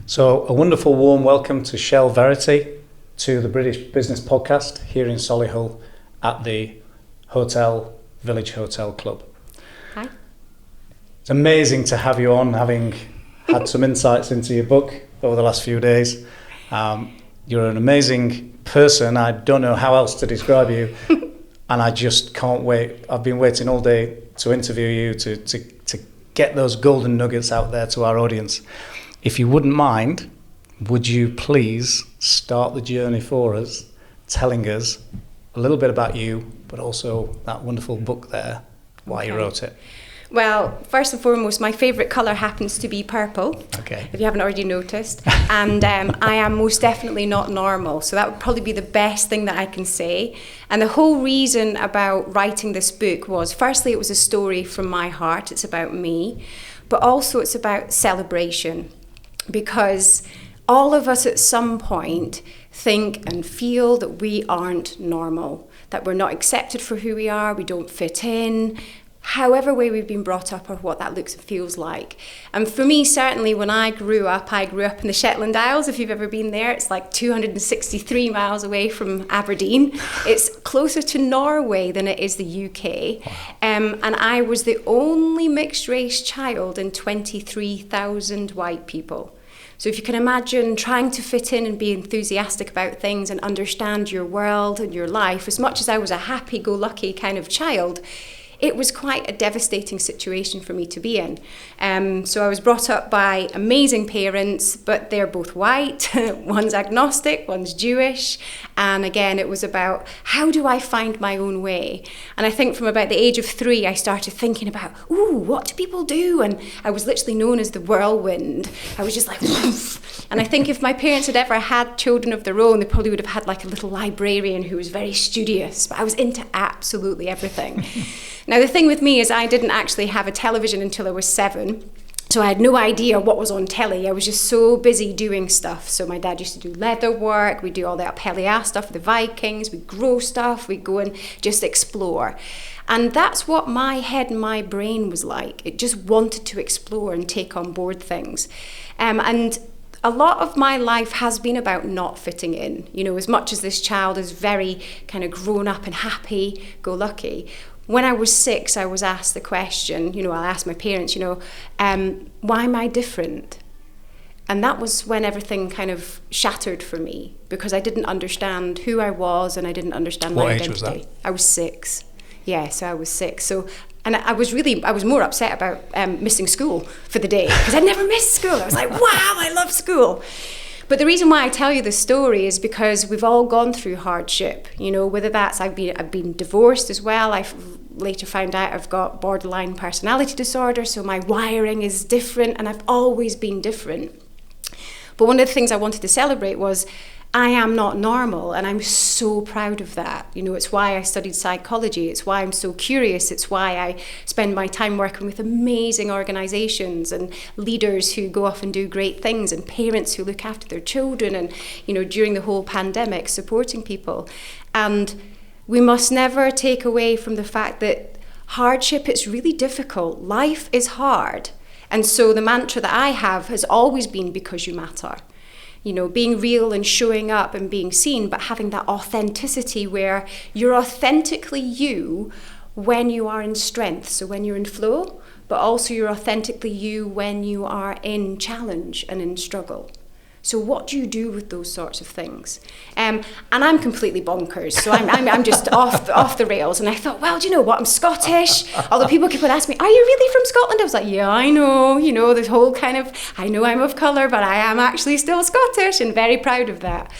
So a wonderful warm welcome to Chelle Verite, to the British Business Podcast here in Solihull at the Village Hotel Club. Hi. It's amazing to have you on, having had some insights into your book over the last few days. You're an amazing person. I don't know how else to describe you, and I just can't wait. I've been waiting all day to interview you, to get those golden nuggets out there to our audience. If you wouldn't mind, would you please start the journey for us, telling us a little bit about you, but also that wonderful book there, why you wrote it. Well, first and foremost, my favourite colour happens to be purple, if you haven't already noticed. And I am most definitely not normal, so that would probably be the best thing that I can say. And the whole reason about writing this book was, firstly, it was a story from my heart. It's about me, but also it's about celebration, because all of us at some point think and feel that we aren't normal, that we're not accepted for who we are, we don't fit in, however way we've been brought up or what that looks and feels like. And for me, certainly when I grew up in the Shetland Isles. If you've ever been there, it's like 263 miles away from Aberdeen. It's closer to Norway than it is the UK. And I was the only mixed race child in 23,000 white people. So if you can imagine trying to fit in and be enthusiastic about things and understand your world and your life, as much as I was a happy-go-lucky kind of child, it was quite a devastating situation for me to be in. So I was brought up by amazing parents, but they're both white. One's agnostic, one's Jewish. And again, it was about, how do I find my own way? And I think from about the age of 3, I started thinking about, what do people do? And I was literally known as the whirlwind. I was just like, woof. And I think if my parents had ever had children of their own, they probably would have had like a little librarian who was very studious. But I was into absolutely everything. Now, the thing with me is I didn't actually have a television until I was 7. So I had no idea what was on telly. I was just so busy doing stuff. So my dad used to do leather work. We'd do all the Appellier stuff, the Vikings. We'd grow stuff. We'd go and just explore. And that's what my head and my brain was like. It just wanted to explore and take on board things. And a lot of my life has been about not fitting in. You know, as much as this child is very kind of grown up and happy, go lucky. When I was 6, I was asked the question, I asked my parents, why am I different? And that was when everything kind of shattered for me, because I didn't understand who I was and I didn't understand my identity. What age was that? I was 6. Yeah, so I was 6. So, and I was more upset about missing school for the day, because I'd never missed school. I was like, wow, I love school. But the reason why I tell you this story is because we've all gone through hardship, whether that's I've been divorced as well. I've later found out I've got borderline personality disorder, so my wiring is different, and I've always been different. But one of the things I wanted to celebrate was I am not normal, and I'm so proud of that. It's why I studied psychology. It's why I'm so curious. It's why I spend my time working with amazing organisations and leaders who go off and do great things, and parents who look after their children, and, during the whole pandemic, supporting people. And we must never take away from the fact that hardship is really difficult. Life is hard. And so the mantra that I have has always been, because you matter. Being real and showing up and being seen, but having that authenticity where you're authentically you when you are in strength, so when you're in flow, but also you're authentically you when you are in challenge and in struggle. So what do you do with those sorts of things? And I'm completely bonkers, so I'm just off the rails. And I thought, well, do you know what? I'm Scottish. Although people keep on asking me, are you really from Scotland? I was like, yeah, I know. This whole kind of, I know I'm of colour, but I am actually still Scottish, and very proud of that.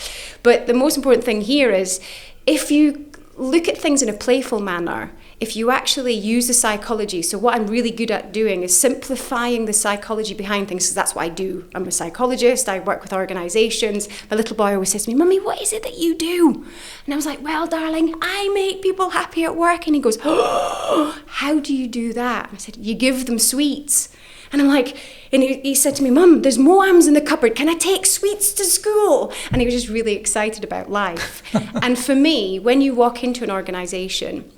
But the most important thing here is, if you look at things in a playful manner, if you actually use the psychology, so what I'm really good at doing is simplifying the psychology behind things, because that's what I do. I'm a psychologist, I work with organisations. My little boy always says to me, Mummy, what is it that you do? And I was like, well, darling, I make people happy at work. And he goes, oh, how do you do that? And I said, you give them sweets. And I'm like, and he said to me, Mum, there's Moams in the cupboard. Can I take sweets to school? And he was just really excited about life. And for me, when you walk into an organisation,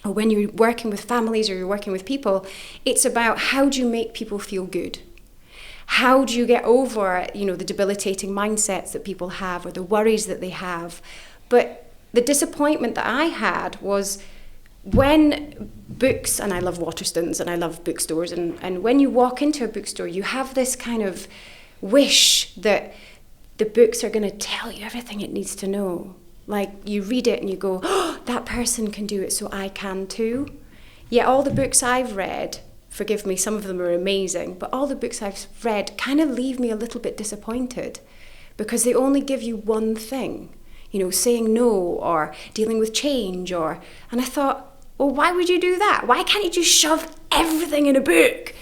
or when you're working with families or you're working with people, it's about, how do you make people feel good? how do you get over, the debilitating mindsets that people have or the worries that they have? But the disappointment that I had was when books, and I love Waterstones and I love bookstores, and when you walk into a bookstore, you have this kind of wish that the books are going to tell you everything it needs to know. Like, you read it and you go, oh, that person can do it, so I can too. Yet all the books I've read, forgive me, some of them are amazing, but all the books I've read kind of leave me a little bit disappointed because they only give you one thing, saying no or dealing with change and I thought, well, why would you do that? Why can't you just shove everything in a book?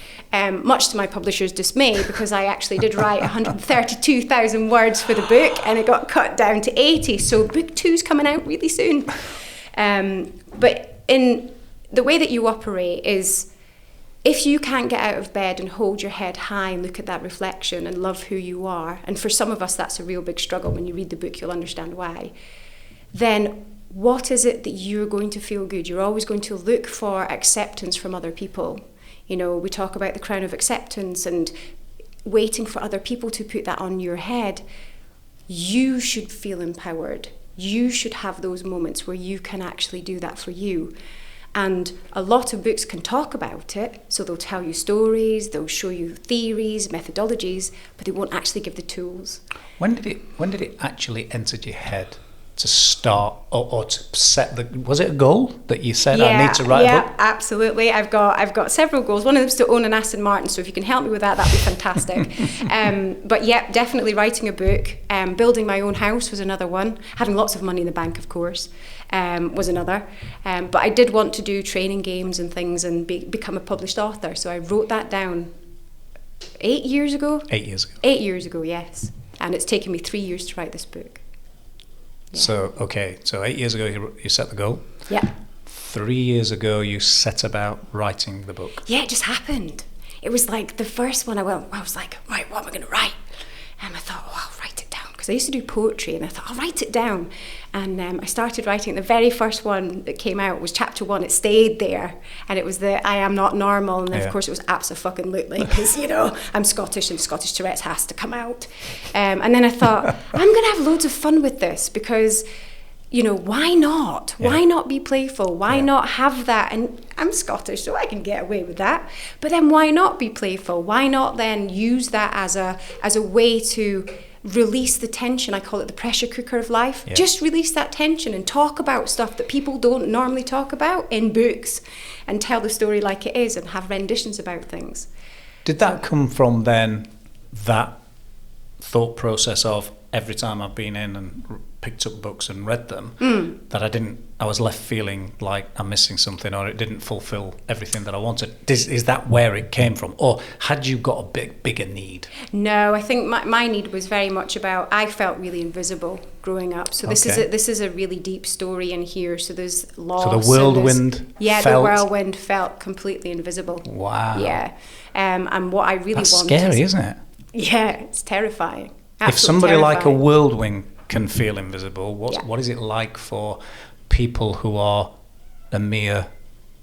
Much to my publisher's dismay, because I actually did write 132,000 words for the book and it got cut down to 80. So book 2's coming out really soon. But in the way that you operate is, if you can't get out of bed and hold your head high and look at that reflection and love who you are, and for some of us that's a real big struggle, when you read the book you'll understand why, then what is it that you're going to feel good? You're always going to look for acceptance from other people. We talk about the crown of acceptance and waiting for other people to put that on your head. You should feel empowered. You should have those moments where you can actually do that for you. And a lot of books can talk about it, so they'll tell you stories, they'll show you theories, methodologies, but they won't actually give the tools. When did it actually enter your head to start or to set was it a goal that you said, I need to write a book? Yeah, absolutely. I've got several goals. One of them is to own an Aston Martin, so if you can help me with that'd be fantastic. But yeah, definitely writing a book. Building my own house was another one. Having lots of money in the bank, of course, was another. But I did want to do training games and things and become a published author, so I wrote that down 8 years ago. 8 years ago. 8 years ago, yes. And it's taken me 3 years to write this book. Yeah. So 8 years ago you set the goal. Yeah. 3 years ago you set about writing the book. Yeah, it just happened. It was like the first one I was like, right, what am I going to write? And I thought, oh, I'll write it down. Because I used to do poetry and I thought, I'll write it down. And I started writing. The very first one that came out was chapter 1. It stayed there. And it was the I am not normal. And then, of course, it was abso-fucking-lutely because, I'm Scottish and Scottish Tourette's has to come out. And then I thought, I'm going to have loads of fun with this because, why not? Yeah. Why not be playful? Why not have that? And I'm Scottish, so I can get away with that. But then why not be playful? Why not then use that as a way to release the tension? I call it the pressure cooker of life. Yeah. Just release that tension and talk about stuff that people don't normally talk about in books and tell the story like it is and have renditions about things. Did that come from then that thought process of every time I've been in and picked up books and read them, that I was left feeling like I'm missing something or it didn't fulfill everything that I wanted? Is that where it came from? Or had you got a bigger need? No, I think my need was very much about, I felt really invisible growing up. So this is a really deep story in here. So there's loss. So the whirlwind the whirlwind felt completely invisible. Wow. Yeah. And what I really wanted... That's scary, isn't it? Yeah, it's terrifying. If somebody like a whirlwind can feel invisible, what is it like for people who are a mere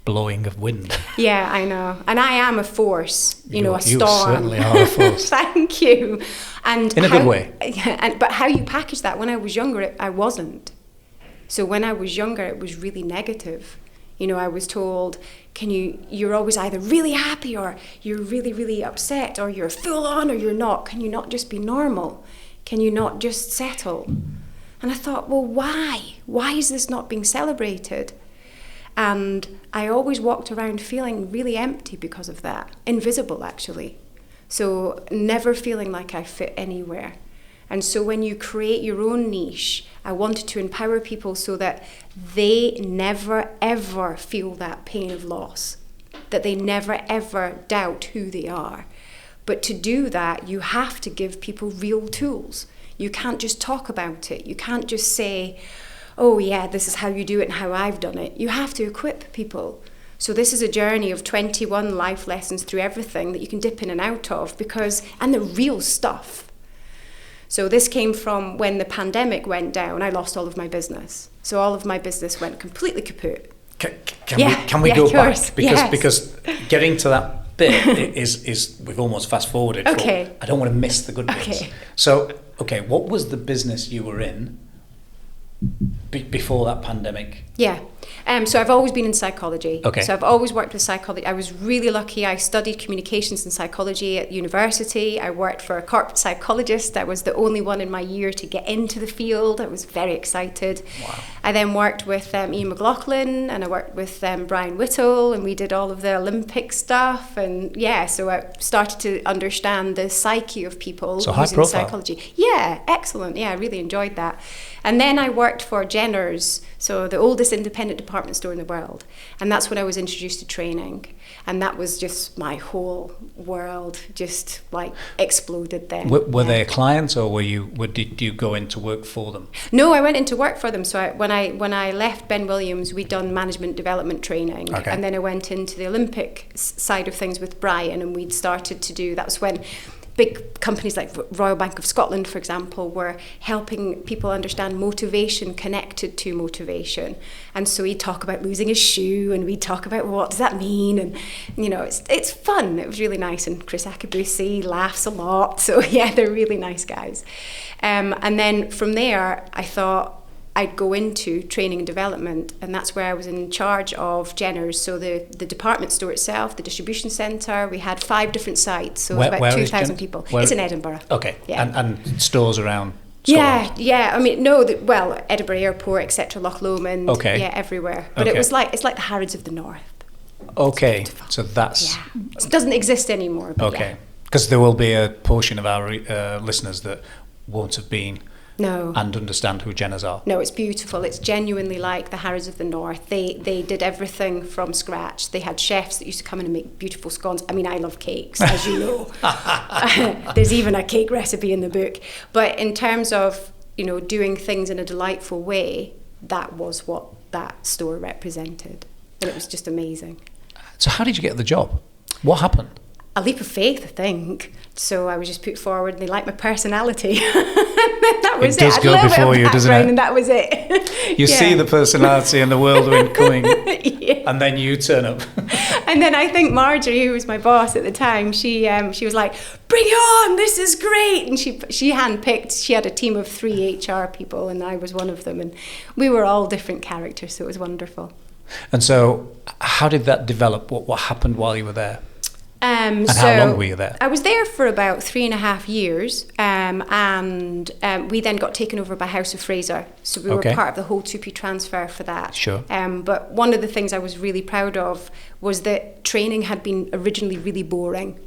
blowing of wind? Yeah, I know. And I am a force, a storm. You certainly are a force. Thank you. And in a good way. Yeah, but how you package that, when I was younger, I wasn't. So when I was younger, it was really negative. I was told, you're always either really happy or you're really, really upset or you're full on or you're not. Can you not just be normal? Can you not just settle? And I thought, well, why? Why is this not being celebrated? And I always walked around feeling really empty because of that. Invisible, actually. So never feeling like I fit anywhere. And so when you create your own niche, I wanted to empower people so that they never, ever feel that pain of loss, that they never, ever doubt who they are. But to do that, you have to give people real tools. You can't just talk about it. You can't just say, oh yeah, this is how you do it and how I've done it. You have to equip people. So this is a journey of 21 life lessons through everything that you can dip in and out of, and the real stuff. So this came from when the pandemic went down, I lost all of my business. So all of my business went completely kaput. Can we go back? Because getting to that bit is we've almost fast forwarded. Okay. I don't want to miss the good bits. Okay. So, what was the business you were in before that pandemic? Yeah. So I've always been in psychology. Okay. So I've always worked with psychology. I was really lucky. I studied communications and psychology at university. I worked for a corporate psychologist. I was the only one in my year to get into the field. I was very excited. Wow. I then worked with Ian McLaughlin, and I worked with Brian Whittle, and we did all of the Olympic stuff. And yeah, so I started to understand the psyche of people so high using profile. psychology. Yeah, excellent. Yeah, I really enjoyed that. And then I worked for Jenner's, so the oldest independent department store in the world. And that's when I was introduced to training. And that was just my whole world just like exploded then. Were they a client, or did you go in to work for them? No, I went in to work for them. So when I left Ben Williams, we'd done management development training. Okay. And then I went into the Olympic side of things with Brian, and we'd started to do, that was when big companies like Royal Bank of Scotland, for example, were helping people understand motivation connected to motivation. And so he'd talk about losing his shoe, and we'd talk about what does that mean, and it's fun. It was really nice, and Chris Akabusi laughs a lot. So yeah, they're really nice guys. And then from there, I thought I'd go into training and development, and that's where I was in charge of Jenner's. So the department store itself, the distribution centre, we had 5 different sites, so it was about 2,000 people. It's in Edinburgh. Okay, yeah. and stores around Scotland? Yeah. I mean, Edinburgh Airport, etc., Loch Lomond, okay. Yeah, everywhere. But okay. It's like the Harrods of the North. Okay, so that's... Yeah. It doesn't exist anymore. But okay, because there will be a portion of our listeners that won't have been... No. And understand who Jenner's are. No, it's beautiful. It's genuinely like the Harrods of the North. They did everything from scratch. They had chefs that used to come in and make beautiful scones. I mean, I love cakes, as you know. There's even a cake recipe in the book. But in terms of, doing things in a delightful way, that was what that store represented. And it was just amazing. So how did you get the job? What happened? A leap of faith, I think. So I was just put forward, and they liked my personality. That was it. It does go before you, doesn't it? And that was it. You see the personality and the whirlwind coming, yeah. And then you turn up. And then I think Marjorie, who was my boss at the time, she was like, "Bring it on! This is great!" And she handpicked. She had a team of 3 HR people, and I was one of them. And we were all different characters, so it was wonderful. And so, how did that develop? What happened while you were there? And so how long were you there? I was there for about 3.5 years, and we then got taken over by House of Fraser. So we were part of the whole Tupi transfer for that. Sure. But one of the things I was really proud of was that training had been originally really boring.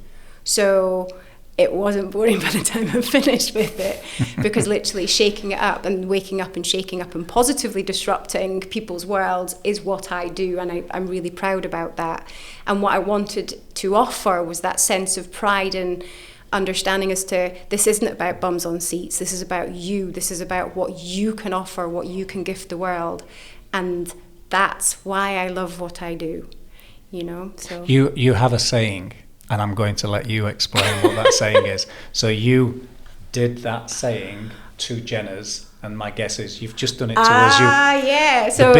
So it wasn't boring by the time I finished with it, because literally shaking it up and waking up and shaking up and positively disrupting people's worlds is what I do, and I'm really proud about that. And what I wanted to offer was that sense of pride and understanding as to, this isn't about bums on seats, this is about you, this is about what you can offer, what you can gift the world. And that's why I love what I do, So You have a saying, and I'm going to let you explain what that saying is. So you did that saying to Jenner's, and my guess is you've just done it to us. Yeah. So I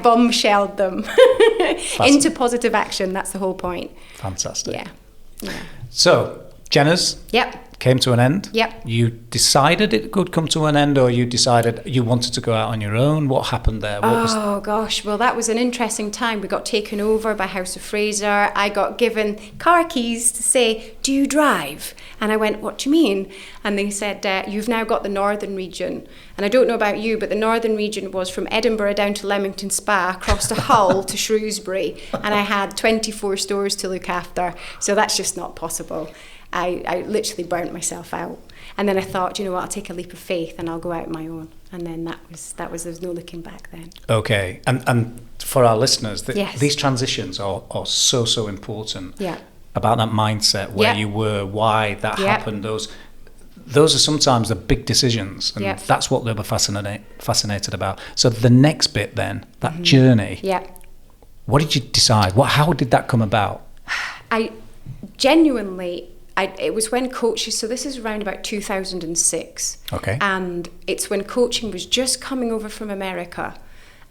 bombshelled them into positive action. That's the whole point. Fantastic. Yeah. So Jenner's. Yep. Came to an end. Yep. You decided it could come to an end, or you decided you wanted to go out on your own? What happened there? Gosh. Well, that was an interesting time. We got taken over by House of Fraser. I got given car keys to say, "Do you drive?" And I went, "What do you mean?" And they said, "You've now got the Northern region." And I don't know about you, but the Northern region was from Edinburgh down to Leamington Spa, across to Hull to Shrewsbury. And I had 24 stores to look after. So that's just not possible. I literally burnt myself out. And then I thought, you know what, I'll take a leap of faith and I'll go out on my own. And then that was there was no looking back then. Okay. And for our listeners, yes. These transitions are so important. Yeah. About that mindset, where you were, why that happened, those are sometimes the big decisions, and that's what they were fascinated about. So the next bit then, that journey, what did you decide? How did that come about? I genuinely, it was when coaching, so this is around about 2006. Okay. And it's when coaching was just coming over from America.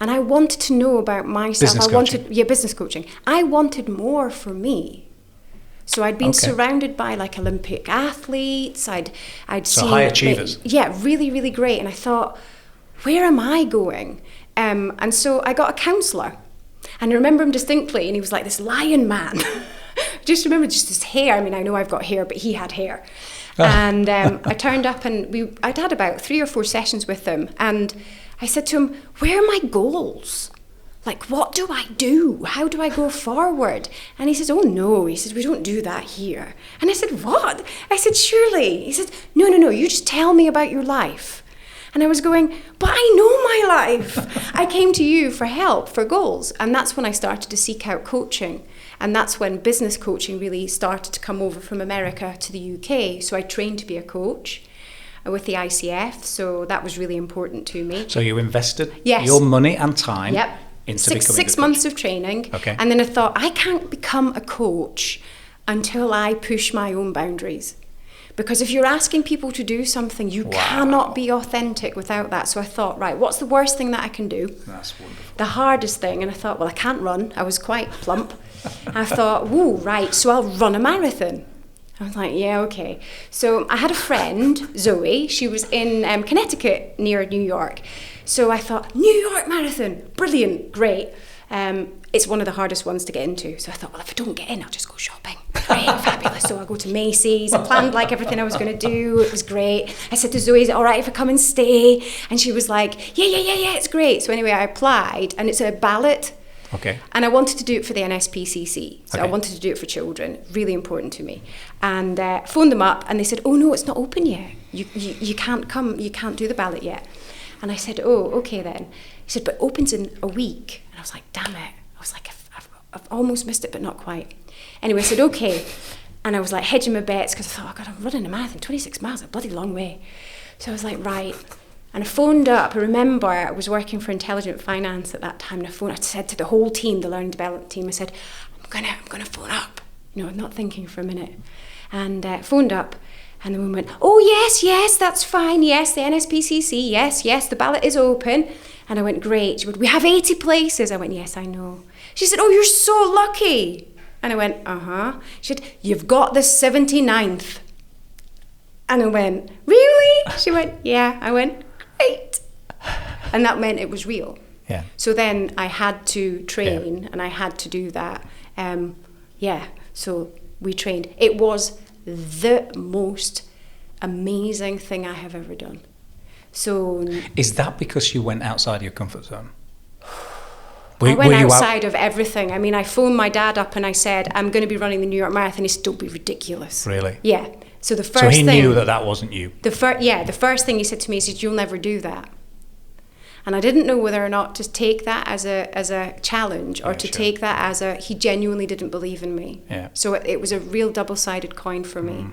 And I wanted to know about myself. Business coaching. I wanted more for me. So I'd been surrounded by like Olympic athletes. I'd seen high achievers. Really, really great. And I thought, where am I going? And so I got a counsellor. And I remember him distinctly, and he was like this lion man. Just remember just his hair. I mean, I know I've got hair, but he had hair. And I turned up, and I'd had about 3 or 4 sessions with him. And I said to him, where are my goals? Like, what do I do? How do I go forward? And he says, oh, no. He says, we don't do that here. And I said, what? I said, surely. He said, no, you just tell me about your life. And I was going, but I know my life. I came to you for help, for goals. And that's when I started to seek out coaching. And that's when business coaching really started to come over from America to the UK. So I trained to be a coach with the ICF. So that was really important to me. So you invested your money and time into becoming six months of training. Okay. And then I thought, I can't become a coach until I push my own boundaries. Because if you're asking people to do something, you cannot be authentic without that. So I thought, right, what's the worst thing that I can do? That's wonderful. The hardest thing, and I thought, well, I can't run. I was quite plump. I thought, whoa, right, so I'll run a marathon. I was like, yeah, okay. So I had a friend, Zoe. She was in Connecticut near New York. So I thought, New York Marathon, brilliant, great. It's one of the hardest ones to get into. So I thought, well, if I don't get in, I'll just go shopping. Great, fabulous. So I go to Macy's. I planned like everything I was going to do. It was great. I said to Zoe, is it all right if I come and stay? And she was like, yeah, it's great. So anyway, I applied, and it's a ballot. Okay. And I wanted to do it for the NSPCC. So I wanted to do it for children. Really important to me. And phoned them up, and they said, oh, no, it's not open yet. You can't come. You can't do the ballot yet. And I said, oh, okay then. He said, but it opens in a week. And I was like, damn it. I was like, I've almost missed it, but not quite. Anyway, I said, okay. And I was like hedging my bets because I thought, oh God, I'm running a marathon, 26 miles, a bloody long way. So I was like, right. And I phoned up. I remember I was working for Intelligent Finance at that time. And I said to the whole team, the learning development team, I said, I'm gonna phone up. You know, not thinking for a minute. And phoned up. And the woman went, oh, yes, that's fine. Yes, the NSPCC, yes, the ballot is open. And I went, great. She went, we have 80 places. I went, yes, I know. She said, oh, you're so lucky. And I went, uh-huh. She said, you've got the 79th. And I went, really? She went, yeah. I went, great. And that meant it was real. Yeah. So then I had to train and I had to do that. So we trained. It was the most amazing thing I have ever done. So is that because you went outside your comfort zone? I went outside of everything. I mean, I phoned my dad up and I said, I'm going to be running the New York Marathon. He said, don't be ridiculous. Really? Yeah. So the first thing... So he knew that wasn't you? The first thing he said to me, he said, you'll never do that. And I didn't know whether or not to take that as a challenge or take that as he genuinely didn't believe in me. Yeah. So it was a real double-sided coin for me.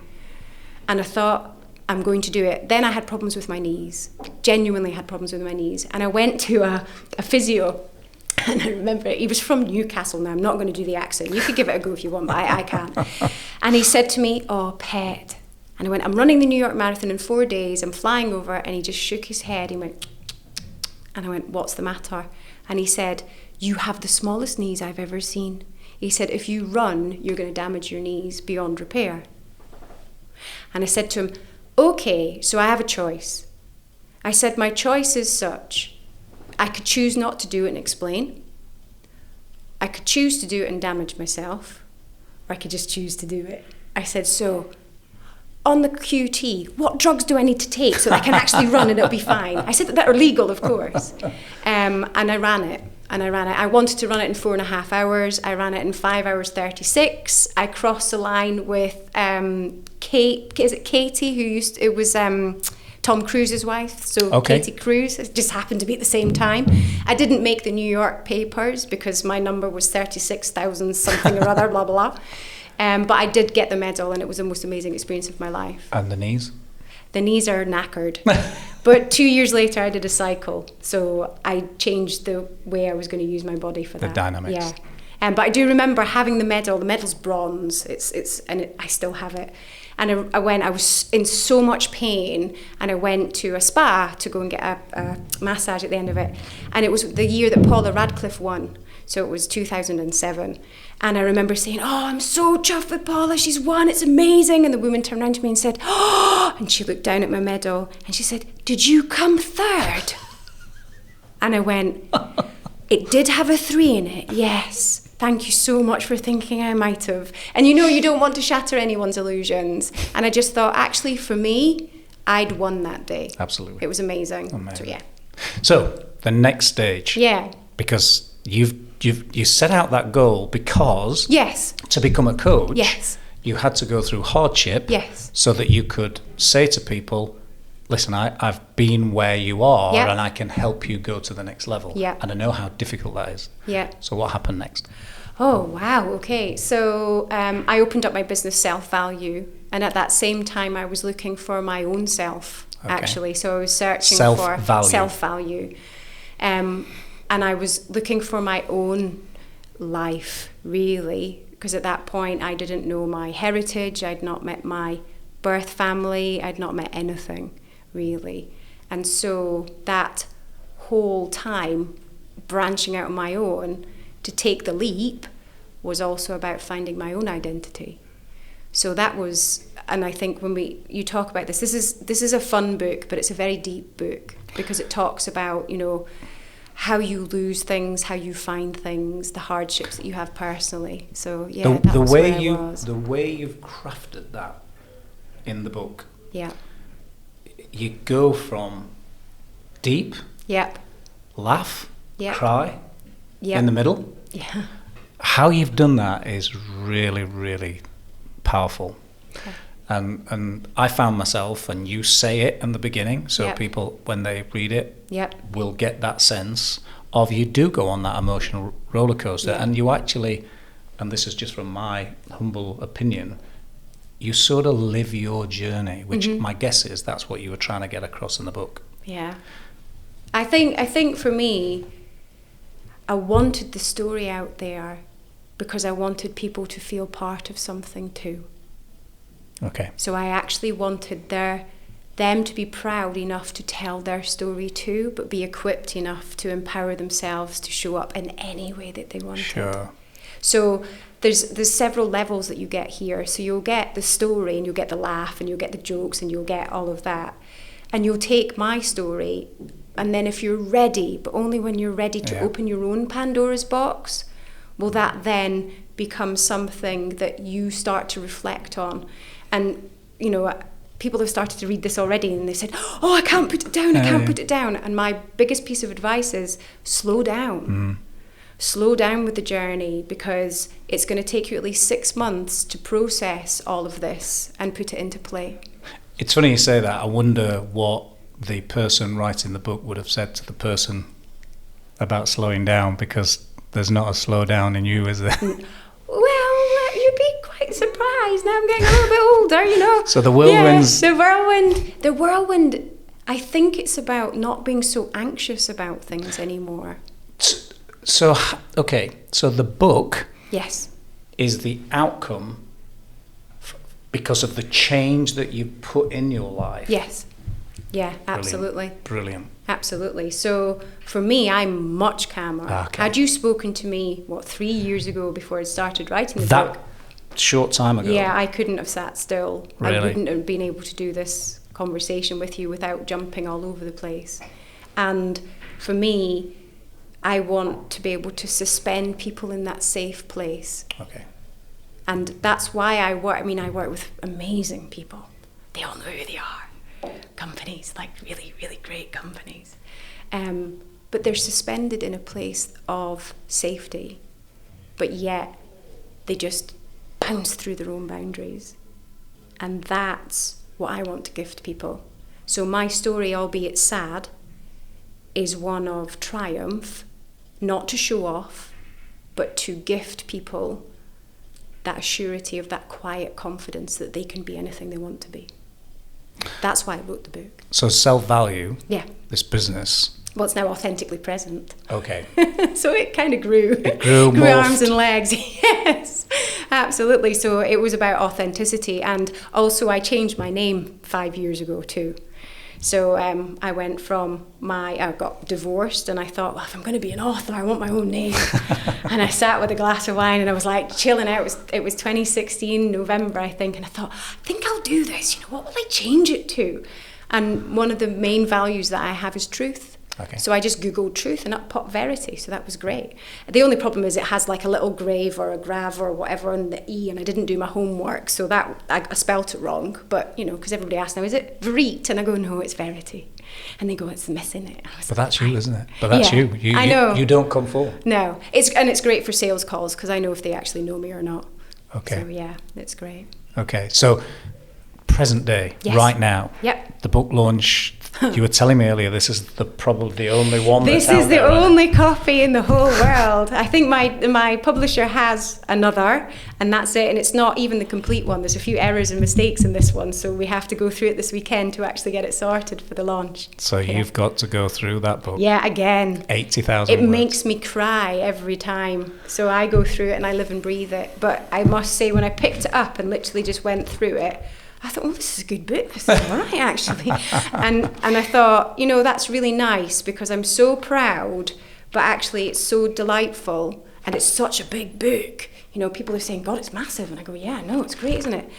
And I thought, I'm going to do it. Then I had problems with my knees. Genuinely had problems with my knees. And I went to a physio. And I remember, he was from Newcastle. Now, I'm not going to do the accent. You could give it a go if you want, but I can't. And he said to me, oh, pet. And I went, I'm running the New York Marathon in 4 days. I'm flying over. And he just shook his head. He went, and I went, what's the matter? And he said, you have the smallest knees I've ever seen. He said, if you run, you're going to damage your knees beyond repair. And I said to him, okay, so I have a choice. I said, my choice is such. I could choose not to do it and explain. I could choose to do it and damage myself. Or I could just choose to do it. I said, so on the QT, what drugs do I need to take so that I can actually run and it'll be fine? I said that are legal, of course. And I ran it. I wanted to run it in 4.5 hours. I ran it in 5 hours 36. I crossed the line with Katie, it was Tom Cruise's wife. So Katie Cruise, it just happened to be at the same time. I didn't make the New York papers because my number was 36,000 something or other, blah, blah, blah. But I did get the medal and it was the most amazing experience of my life. And the knees? The knees are knackered. But 2 years later, I did a cycle. So I changed the way I was going to use my body for that. The dynamics. Yeah. But I do remember having the medal. The medal's bronze. I still have it. And I was in so much pain, and I went to a spa to go and get a massage at the end of it. And it was the year that Paula Radcliffe won. So it was 2007. And I remember saying, oh, I'm so chuffed with Paula, she's won, it's amazing. And the woman turned around to me and said, oh, and she looked down at my medal and she said, did you come third? And I went, it did have a 3 in it, yes. Thank you so much for thinking I might have. And you don't want to shatter anyone's illusions. And I just thought, actually, for me, I'd won that day. Absolutely. It was amazing. So, yeah. So, the next stage. Yeah. Because you set out that goal because yes, to become a coach, yes, you had to go through hardship, yes, so that you could say to people, listen, I've been where you are, yep, and I can help you go to the next level. Yeah. And I know how difficult that is. Yeah. So what happened next? Oh, wow. Okay. So I opened up my business, Self Value. And at that same time, I was looking for my own self, actually. So I was searching for self-value. And I was looking for my own life, really, because at that point, I didn't know my heritage. I'd not met my birth family. I'd not met anything, really. And so that whole time, branching out on my own to take the leap was also about finding my own identity. So that was, and I think when you talk about this is a fun book, but it's a very deep book because it talks about, how you lose things, how you find things, the hardships that you have personally. So yeah, the way you've crafted that in the book. Yeah. You go from deep, yep, laugh, yep, cry, yep, in the middle. Yeah. How you've done that is really, really powerful. Okay. And I found myself, and you say it in the beginning, so yep, people, when they read it, yep, will get that sense of you do go on that emotional roller coaster, yep, and you actually, and this is just from my humble opinion, you sort of live your journey, which my guess is that's what you were trying to get across in the book. Yeah. I think for me, I wanted the story out there because I wanted people to feel part of something too. Okay. So I actually wanted them to be proud enough to tell their story too, but be equipped enough to empower themselves to show up in any way that they wanted. Sure. So there's several levels that you get here. So you'll get the story, and you'll get the laugh, and you'll get the jokes, and you'll get all of that. And you'll take my story, and then if you're ready, but only when you're ready to open your own Pandora's box, will that then become something that you start to reflect on. And, people have started to read this already and they said, oh, I can't put it down, I can't put it down. And my biggest piece of advice is slow down. Mm. Slow down with the journey, because it's going to take you at least 6 months to process all of this and put it into play. It's funny you say that. I wonder what the person writing the book would have said to the person about slowing down, because there's not a slow down in you, is there? Well, you'd be quite surprised. Now I'm getting a little bit older, So the whirlwinds... Yeah, the whirlwind, I think it's about not being so anxious about things anymore. So, okay, so the book... Yes. ...is the outcome because of the change that you put in your life. Yes. Yeah, absolutely. Brilliant. Absolutely. So for me, I'm much calmer. Okay. Had you spoken to me, 3 years ago before I started writing the book? That short time ago? Yeah, I couldn't have sat still. Really? I wouldn't have been able to do this conversation with you without jumping all over the place. And for me, I want to be able to suspend people in that safe place. Okay. And that's why I work. I mean, I work with amazing people. They all know who they are. Companies, like really, really great companies. But they're suspended in a place of safety. But yet, they just bounce through their own boundaries. And that's what I want to gift people. So my story, albeit sad, is one of triumph, not to show off, but to gift people that surety of that quiet confidence that they can be anything they want to be. That's why I wrote the book. So self-value, yeah, this business, Well, it's now authentically present. Okay. So it kind of grew. It grew arms and legs. Yes, absolutely. So it was about authenticity. And also I changed my name 5 years ago too. So I went from I got divorced, and I thought, well, if I'm going to be an author, I want my own name. And I sat with a glass of wine and I was like chilling out. It was 2016, November, I think. And I thought, I think I'll do this. What will I change it to? And one of the main values that I have is truth. Okay. So I just Googled truth and up popped Verite. So that was great. The only problem is it has like a little grave or a grav or whatever on the E, and I didn't do my homework. So that I spelt it wrong. But, because everybody asks now, is it Verite? And I go, no, it's Verite. And they go, it's missing it. But that's you, isn't it? But that's you. I know. You don't come forward. No. It's great for sales calls because I know if they actually know me or not. Okay. So yeah, it's great. Okay. So present day, yes. right now. Yep. The book launch. You were telling me earlier this is probably the only one. This is the only copy in the whole world. I think my publisher has another, and that's it. And it's not even the complete one. There's a few errors and mistakes in this one, so we have to go through it this weekend to actually get it sorted for the launch. So you've got to go through that book. Yeah, again. 80,000 It words. makes me cry every time. So I go through it and I live and breathe it. But I must say, when I picked it up and literally just went through it, I thought, oh, this is a good book. This is all right, actually. and I thought, that's really nice because I'm so proud, but actually it's so delightful and it's such a big book. People are saying, God, it's massive. And I go, yeah, no, it's great, isn't it?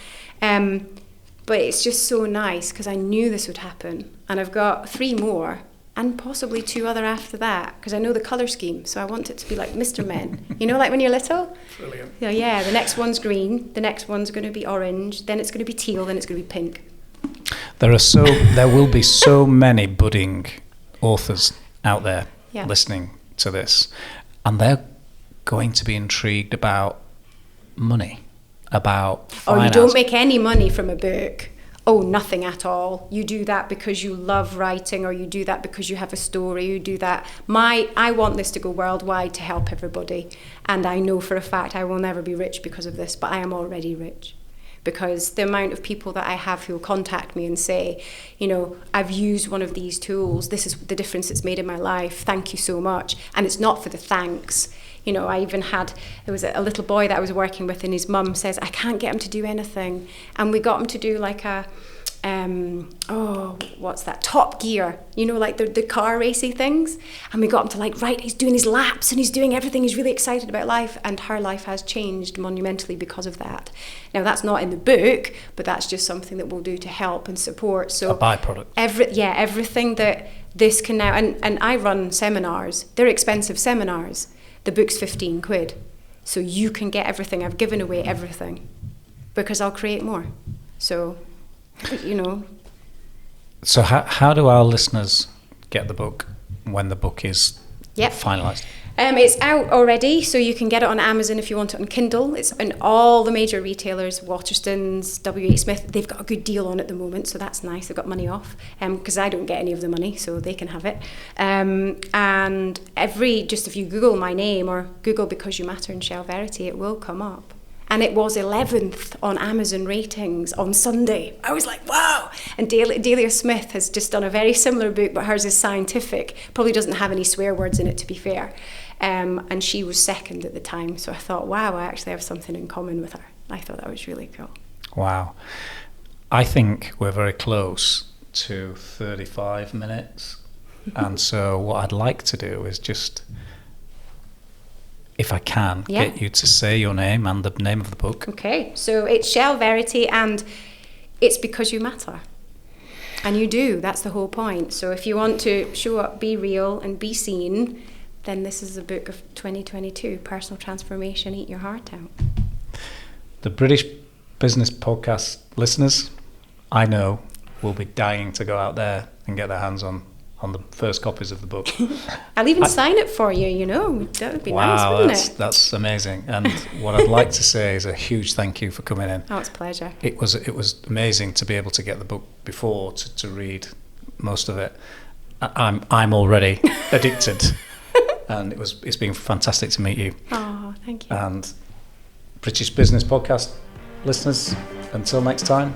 But it's just so nice because I knew this would happen. And I've got 3 more and possibly 2 other after that because I know the colour scheme. So I want it to be like Mr. Men. Like when you're little? Brilliant. Yeah, the next one's green, the next one's going to be orange, then it's going to be teal, then it's going to be pink. There will be so many budding authors out there listening to this, and they're going to be intrigued about money, about finance. You don't make any money from a book. Oh, nothing at all. You do that because you love writing, or you do that because you have a story, you do that. I want this to go worldwide to help everybody. And I know for a fact I will never be rich because of this, but I am already rich. Because the amount of people that I have who will contact me and say, I've used one of these tools, this is the difference it's made in my life, thank you so much. And it's not for the thanks. I even there was a little boy that I was working with, and his mum says, I can't get him to do anything. And we got him to do like a, what's that? Top Gear, like the car racy things. And we got him to he's doing his laps and he's doing everything. He's really excited about life. And her life has changed monumentally because of that. Now, that's not in the book, but that's just something that we'll do to help and support. So a byproduct. Everything that this can now, and I run seminars. They're expensive seminars. The book's 15 quid. So you can get everything. I've given away everything because I'll create more. So, So how do our listeners get the book when the book is finalised? It's out already, so you can get it on Amazon if you want it on Kindle. It's in all the major retailers, Waterstones, W.H. Smith. They've got a good deal on at the moment, so that's nice. They've got money off, because I don't get any of the money, so they can have it. And if you Google my name or Google Because You Matter and Chelle Verite, it will come up. And it was 11th on Amazon ratings on Sunday. I was like, wow. And Delia Smith has just done a very similar book, but hers is scientific. Probably doesn't have any swear words in it, to be fair. And she was second at the time. So I thought, wow, I actually have something in common with her. I thought that was really cool. Wow. I think we're very close to 35 minutes. And so what I'd like to do is just, if I can, get you to say your name and the name of the book. Okay, so it's Chelle Verite, and it's because you matter. And you do, that's the whole point. So if you want to show up, be real, and be seen, then this is the book of 2022, Personal Transformation, Eat Your Heart Out. The British Business Podcast listeners, I know, will be dying to go out there and get their hands on the first copies of the book. I'll even sign it for you, That would be nice, wouldn't it? That's amazing. And what I'd like to say is a huge thank you for coming in. Oh, it's a pleasure. It was amazing to be able to get the book before, to read most of it. I'm already addicted. And it's been fantastic to meet you. Oh, thank you. And British Business Podcast listeners, until next time,